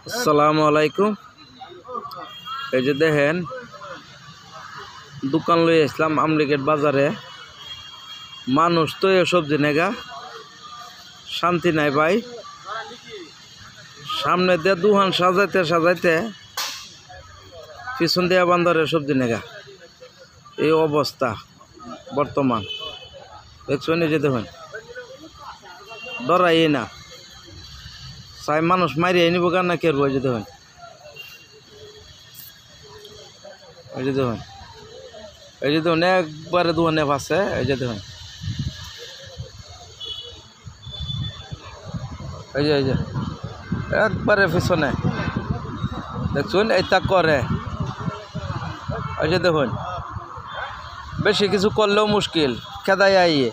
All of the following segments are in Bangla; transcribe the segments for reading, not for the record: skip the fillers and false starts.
আসসালামু আলাইকুম। এই যে দেখেন দোকান লই আসলাম আমলিগেট বাজারে। মানুষ তো সবজি নেগা, শান্তি নাই ভাই। সামনে দিয়ে দোকান সাজাইতে সাজাইতে পিছন দিয়া বান্দারে সবজি নেগা, এই অবস্থা বর্তমান। দেখছেন এই যে দেখুন, ডরাই না, চাই মানুষ মারিয়ে নিব কেন না কেরব। এই যে দেখুন, এই যে দেখুন, এই যে দেখুন একবারে দোকানে ভাসে। এই যে দেখুন, এই যে একবারে পিছনে দেখছুন এইটা করে। এই যে দেখুন, বেশি কিছু করলেও মুশকিল, খেদাই আইয়ে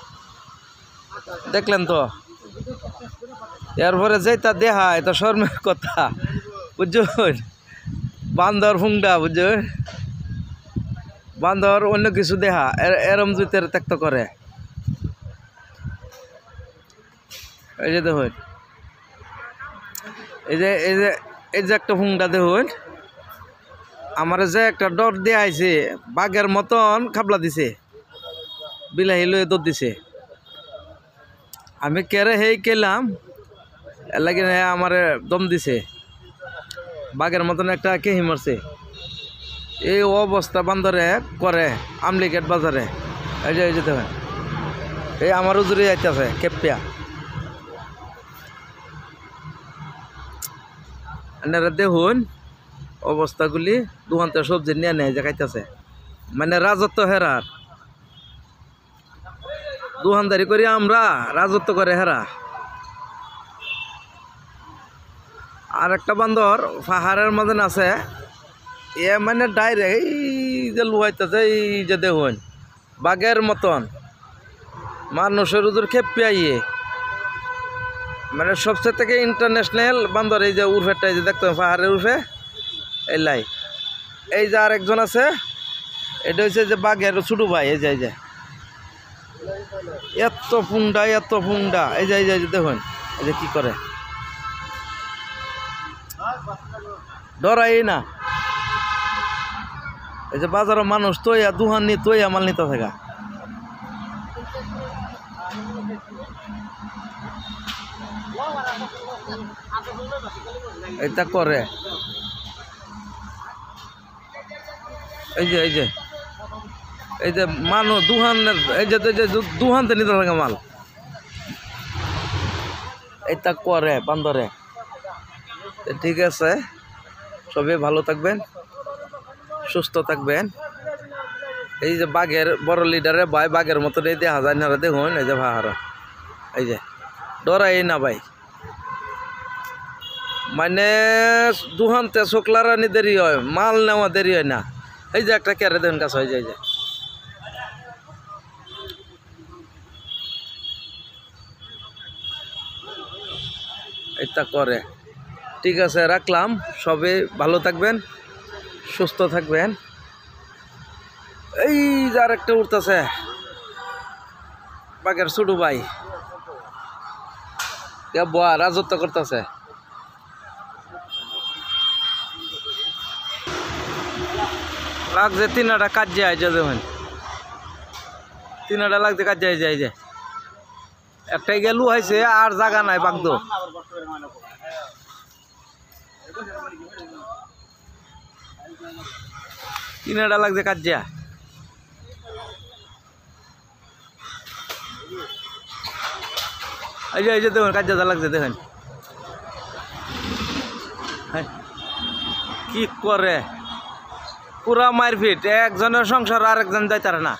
দেখলেন তো। এরপরে যেটা দেখা এটা শর্মের কথা, বুঝছেন? বান্দর ফুংডা, বুঝছেন? বান্দর অন্য কিছু দেখা এরম জুতের ত্যাক্ত করে। এই যে দেখুন, এই যে এই যে এই যে একটা ফুংডা দেখুন, আমার যে একটা ডর দিয়ে আইছে, বাঘের মতন খাবলা দিছে, বিলাহি লয়ে দৌড় দিছে। আমি কেরে হেই কেলাম, এর লাগে আমার দম দিছে, বাঘের মতন একটা কেহি মারছে। এই অবস্থা বান্দরে করে আমলিগেট বাজারে। এই যে দেখেন, এই আমার উজুরে যাইতেছে খেপিয়া। আপনারা দেখুন অবস্থাগুলি, দোকানতে সবজি নিয়ে নেয় যে খাইতেছে, মানে রাজত্ব হেরার। দোকানদারি করি আমরা, রাজত্ব করে হেরা। আর একটা বান্দর পাহাড়ের মতন আছে, এ মানে ডাইরেক্ট এই যে লুহাইতেছে। এই যে দেখুন, বাঘের মতন মানুষের উজুর খেপিয়াইয়ে, মানে সবচেয়ে থেকে ইন্টারন্যাশনাল বান্দর। এই যে উর্ফেরটা, এই যে দেখতে পাহাড়ের উর্ফে এলাই। এই যে আর একজন আছে, এটা হচ্ছে যে বাঘের ছোটো ভাই। এই যে এত পুংডা, এত পুংডা। এই যে দেখুন, এই যে কি করে, ডরাই না। এই যে বাজারের মানুষ তৈয়া দুহান নি তৈয়া মাল নিতে থাকা। এটা করে এই যে এই যে মানুষ দুহানের, এই যে দুহানতে নিতে থাকে মাল। এটা করে বান্দরে। ঠিক আছে, সবাই ভালো থাকবেন, সুস্থ থাকবেন। এই যে বাঘের বড় লিডারে ভাই, বাঘের মতন এই দেখা যায় না। দেখুন এই যে পাহাড়, এই যে ডরাই না ভাই। মানে দুহানতে শুক্লারানি দেরি হয়, মাল নেওয়া দেরি হয় না। এই যে একটা কেরে দেখুন কাছে, এই যে এটা করে। ঠিক আছে, রাখলাম। সবাই ভালো থাকবেন, সুস্থ থাকবেন। এই যে আর একটা উঠতেছে বাঘের ছোটো ভাই, বয়া রাজত্ব করতেছে। লাগছে তিনাটা কাজ যায়, যে দেখুন তিনাটা লাগছে কাজ যায়। যায় যে একটাই গেলু হয়েছে, আর জায়গা নাই বাগদ। তিনাটা লাগছে কাজ যা। এই যে দেখুন কাজ যা লাগছে, দেখেন কি করে, পুরা মারপিট। একজনের সংসার আর একজন যাইতারে না।